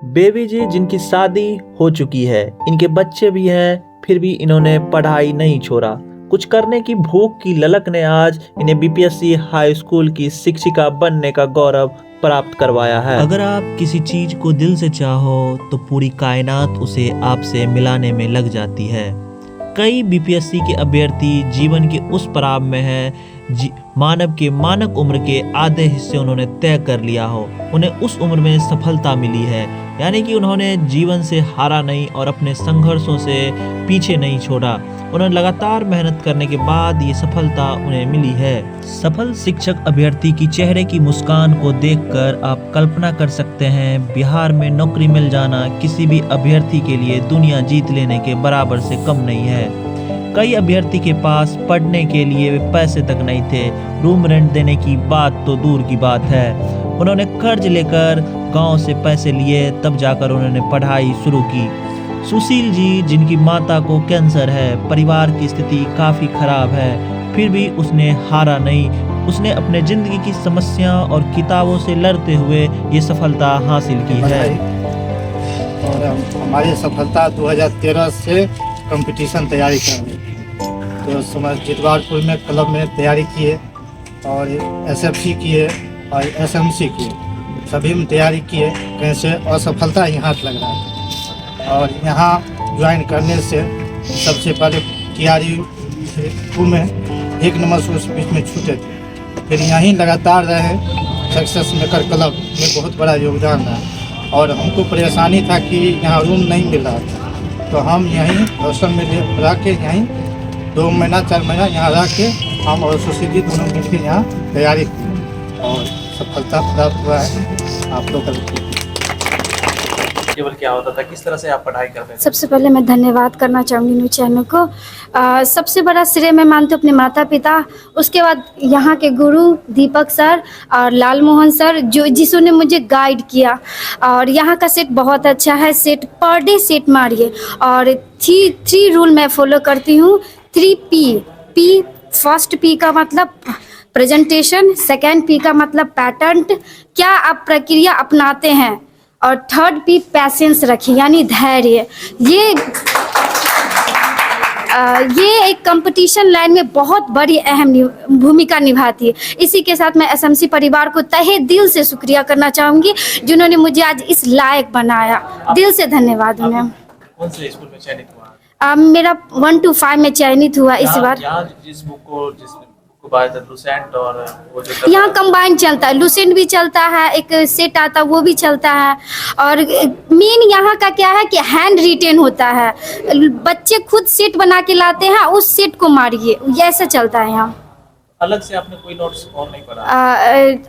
Baby जी जिनकी शादी हो चुकी है, इनके बच्चे भी हैं, फिर भी इन्होंने पढ़ाई नहीं छोड़ा। कुछ करने की भूख की ललक ने आज इन्हें बीपीएससी हाई स्कूल की शिक्षिका बनने का गौरव प्राप्त करवाया है। अगर आप किसी चीज को दिल से चाहो तो पूरी कायनात उसे आपसे मिलाने में लग जाती है। कई बीपीएससी के अभ्यर्थी जीवन के उस पड़ाव में हैं, मानव के मानक उम्र के आधे हिस्से उन्होंने तय कर लिया हो। उन्हें उस उम्र में सफलता मिली है, यानी कि उन्होंने जीवन से हारा नहीं और अपने संघर्षों से पीछे नहीं छोड़ा। उन्होंने लगातार मेहनत करने के बाद ये सफलता उन्हें मिली है। सफल शिक्षक अभ्यर्थी की चेहरे की मुस्कान को देखकर आप कल्पना कर सकते हैं, बिहार में नौकरी मिल जाना किसी भी अभ्यर्थी के लिए दुनिया जीत लेने के बराबर से कम नहीं है। कई अभ्यर्थी के पास पढ़ने के लिए पैसे तक नहीं थे, रूम रेंट देने की बात तो दूर की बात है। उन्होंने कर्ज लेकर गांव से पैसे लिए, तब जाकर उन्होंने पढ़ाई शुरू की। सुशील जी जिनकी माता को कैंसर है, परिवार की स्थिति काफ़ी खराब है, फिर भी उसने हारा नहीं। उसने अपने ज़िंदगी की समस्या और किताबों से लड़ते हुए ये सफलता हासिल की है। और हमारी सफलता 2013 से कंपटीशन तैयारी कर रही थी, तो समझ जितवारपुर में क्लब में तैयारी की है और एसएफसी की है और एसएमसी की है, सभी में तैयारी की है। कहीं से असफलता ही हाथ लग रहा था और यहाँ ज्वाइन करने से सबसे पहले तैयारी में 1 नंबर से उस बीच में छूटे थे, फिर यहीं लगातार रहे। सक्सेस मेकर क्लब में बहुत बड़ा योगदान रहा और हमको परेशानी था कि यहाँ रूम नहीं मिल रहा था, तो हम यहीं हॉस्टल में रह के यहीं 2 महीना 4 महीना यहाँ रह के हम और सुशील जी दोनों मिलकर यहाँ तैयारी की और सफलता प्राप्त हुआ है। आप लोग केवल क्या होता था, किस तरह से आप पढ़ाई करते थे? सबसे पहले मैं धन्यवाद करना चाहूँगी न्यूज़ चैनल को। सबसे बड़ा श्रेय मैं मानती हूँ अपने माता पिता, उसके बाद यहाँ के गुरु दीपक सर और लाल मोहन सर जिन्होंने मुझे गाइड किया। और यहाँ का सेट बहुत अच्छा है, सेट पर डे सेट मारिए। और थ्री रूल मैं फॉलो करती हूँ। 3 फर्स्ट पी का मतलब प्रेजेंटेशन, सेकेंड पी का मतलब पैटर्न, क्या आप प्रक्रिया अपनाते हैं, और 3rd पी पैसेंस रखिए यानी धैर्य। ये एक कंपटीशन लाइन में बहुत बड़ी अहम भूमिका निभाती है। इसी के साथ मैं एसएमसी परिवार को तहे दिल से शुक्रिया करना चाहूँगी, जिन्होंने मुझे आज इस लायक बनाया। दिल से धन्यवाद उन्हें। कौन से स्कूल में चयनित हुआ? मेरा 1 to 5 में चयनित हुआ इस बार। यहाँ जिस बुक को लुसेंट और वो जो यहाँ कंबाइन चलता है, लुसेंट भी चलता है, एक सेट आता वो भी चलता है। और मेन यहाँ का क्या है कि हैंड रिटेन होता है, बच्चे खुद सेट बना के लाते हैं, उस सेट को मारिए, ऐसा चलता है यहाँ। अलग से आपने कोई नोट्स और नहीं पढ़ा?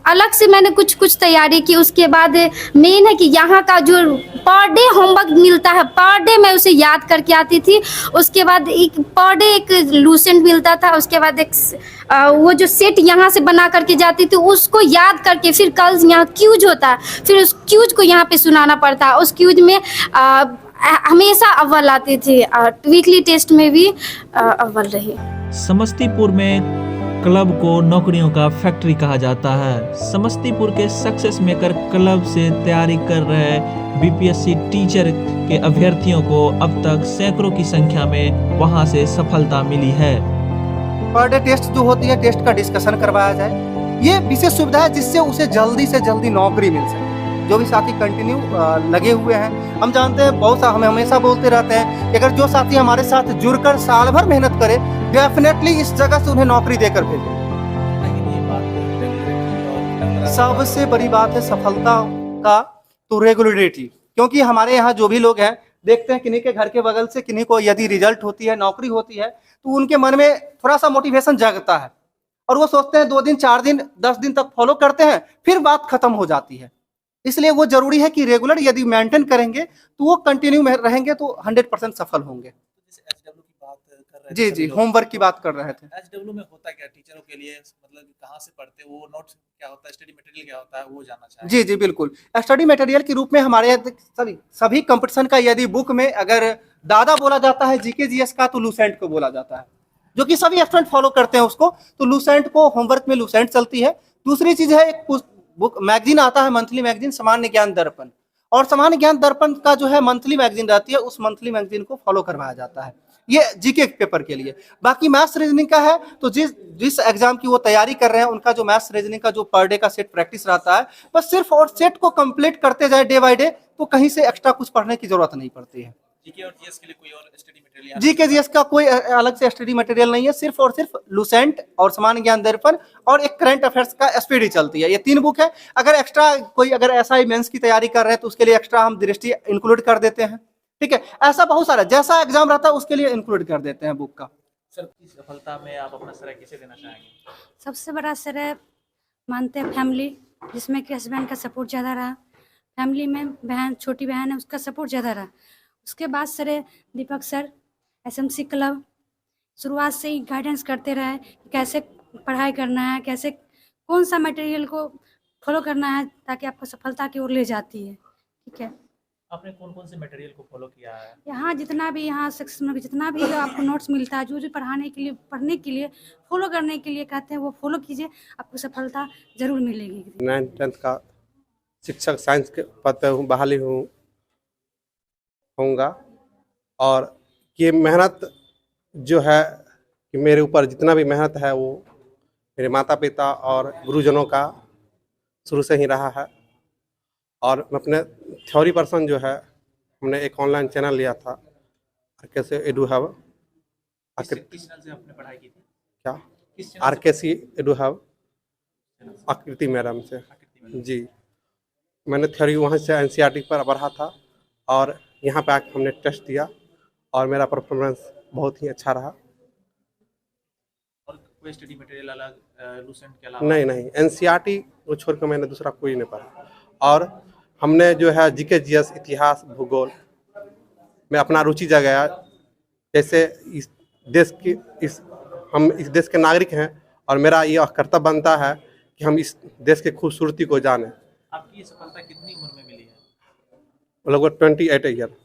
अलग से मैंने कुछ तैयारी की। उसके बाद मेन है कि यहाँ का जो पर डे होमवर्क मिलता है, पर डे मैं उसे याद करके आती थी। उसके बाद एक पर डे एक लूसेंट मिलता था, उसके बाद एक वो जो सेट यहाँ से बना करके जाती थी उसको याद करके फिर कल यहाँ क्यूज होता है, फिर उस क्यूज को यहाँ पे सुनाना पड़ता है। उस क्यूज में हमेशा अव्वल आती थी, वीकली टेस्ट में भी अव्वल रही। समस्तीपुर में क्लब को नौकरियों का फैक्ट्री कहा जाता है। समस्तीपुर के सक्सेस मेकर क्लब से तैयारी कर रहे बीपीएससी टीचर के अभ्यर्थियों को अब तक सैकड़ों की संख्या में वहां से सफलता मिली है। पर डे टेस्ट जो होती है, टेस्ट का डिस्कशन करवाया जाए, ये विशेष सुविधा है जिससे उसे जल्दी से जल्दी नौकरी मिल सके। जो भी साथी कंटिन्यू लगे हुए हैं, हम जानते हैं बहुत सा हम हमेशा बोलते रहते हैं कि अगर जो साथी हमारे साथ जुड़कर साल भर मेहनत करे, डेफिनेटली इस जगह से उन्हें नौकरी देकर भेजें। सबसे बड़ी बात है सफलता का तो रेगुलरिटी, क्योंकि हमारे यहाँ जो भी लोग हैं देखते हैं किन्हीं के घर के बगल से किन्हीं को यदि रिजल्ट होती है, नौकरी होती है, तो उनके मन में थोड़ा सा मोटिवेशन जागता है और वो सोचते हैं 2 दिन 4 दिन 10 दिन तक फॉलो करते हैं, फिर बात खत्म हो जाती है। इसलिए वो जरूरी है कि रेगुलर यदि मेंटेन करेंगे तो वो कंटिन्यू में रहेंगे तो 100% सफल होंगे। जी जी, होमवर्क की बात कर रहे थे। एचडब्ल्यू में होता क्या टीचरों के लिए, मतलब कहाँ से पढ़ते वो नोट्स क्या होता है, स्टडी मटेरियल क्या होता है, वो जानना चाहिए। जी जी बिल्कुल, स्टडी मटेरियल के रूप में हमारे सभी कंपटीशन का यदि बुक में अगर दादा बोला जाता है जीके जीएस का, तो लूसेंट को बोला जाता है, जो कि सभी स्टूडेंट फॉलो करते हैं उसको। तो लूसेंट को होमवर्क में लूसेंट चलती है। दूसरी चीज है एक बुक मैगजीन आता है, मंथली मैगजीन सामान्य ज्ञान दर्पण, और सामान्य ज्ञान दर्पण का जो है मंथली मैगजीन रहती है, उस मंथली मैगजीन को फॉलो करवाया जाता है, ये जीके पेपर के लिए। बाकी मैथ्स रीजनिंग का है तो जिस एग्जाम की वो तैयारी कर रहे हैं उनका जो मैथ्स रीजनिंग का जो पर डे का सेट प्रैक्टिस रहता है, बस सिर्फ और सेट को कंप्लीट करते जाए डे बाय डे, तो कहीं से एक्स्ट्रा कुछ पढ़ने की जरूरत नहीं पड़ती है। जीके और जीएस के लिए कोई और स्टडी मटेरियल? जीके जीएस का कोई अलग से स्टडी मटेरियल नहीं है, सिर्फ और सिर्फ लुसेंट और सामान्य ज्ञान दर्पण और एक करंट अफेयर्स का एसपीडी चलती है, ये 3 बुक है। अगर एक्स्ट्रा कोई अगर एसआई मेंस की तैयारी कर रहे हैं तो उसके लिए एक्स्ट्रा हम दृष्टि इंक्लूड कर देते हैं, ठीक है। ऐसा बहुत सारा जैसा एग्जाम रहता है उसके लिए इंक्लूड कर देते हैं बुक का। सर, इस सफलता में आप अपना श्रेय किसे देना चाहेंगे? सबसे बड़ा श्रेय मानते हैं फैमिली, जिसमें कि हस्बैंड का सपोर्ट ज़्यादा रहा, फैमिली में बहन, छोटी बहन है, उसका सपोर्ट ज़्यादा रहा। उसके बाद श्रेय दीपक सर, एसएमसी क्लब शुरुआत से ही गाइडेंस करते रहे कि कैसे पढ़ाई करना है, कैसे कौन सा मटेरियल को फॉलो करना है ताकि आपको सफलता की ओर ले जाती है, ठीक है। आपने कौन कौन से मटेरियल को फॉलो किया है? यहाँ जितना भी यहाँ सेक्शन में जितना भी आपको नोट्स मिलता है, जो जो पढ़ाने के लिए, पढ़ने के लिए, फॉलो करने के लिए कहते हैं, वो फॉलो कीजिए, आपको सफलता जरूर मिलेगी। 9th-10th का शिक्षक साइंस के पद पे हूँ, बहाली होऊंगा। और ये मेहनत जो है कि मेरे ऊपर जितना भी मेहनत है वो मेरे माता पिता और गुरुजनों का शुरू से ही रहा है। और मैं अपने थ्योरी पर्सन जो है, हमने एक ऑनलाइन चैनल लिया था आरकेसी एडू हब। किस चैनल से आपने पढ़ाई की थी? क्या? किस चैनल से? आरकेसी एडू हब, आकृति मैडम से। जी, मैंने थ्योरी वहाँ से एनसीईआरटी पर पढ़ा था और यहाँ पे आके हमने टेस्ट दिया और मेरा परफॉर्मेंस बहुत ही अच्छा रहा। और कोई स्टडी मटेरियल अलग लुसेंट के अलावा? नहीं, एनसीईआरटी को छोड़ कर मैंने दूसरा कोई नहीं पढ़ा। और हमने जो है जीके जीएस, इतिहास, भूगोल में अपना रुचि जगाया। जैसे इस देश की हम इस देश के नागरिक हैं और मेरा यह कर्तव्य बनता है कि हम इस देश की खूबसूरती को जानें। आपकी ये सफलता कितनी उम्र में मिली है? लगभग 28 ईयर।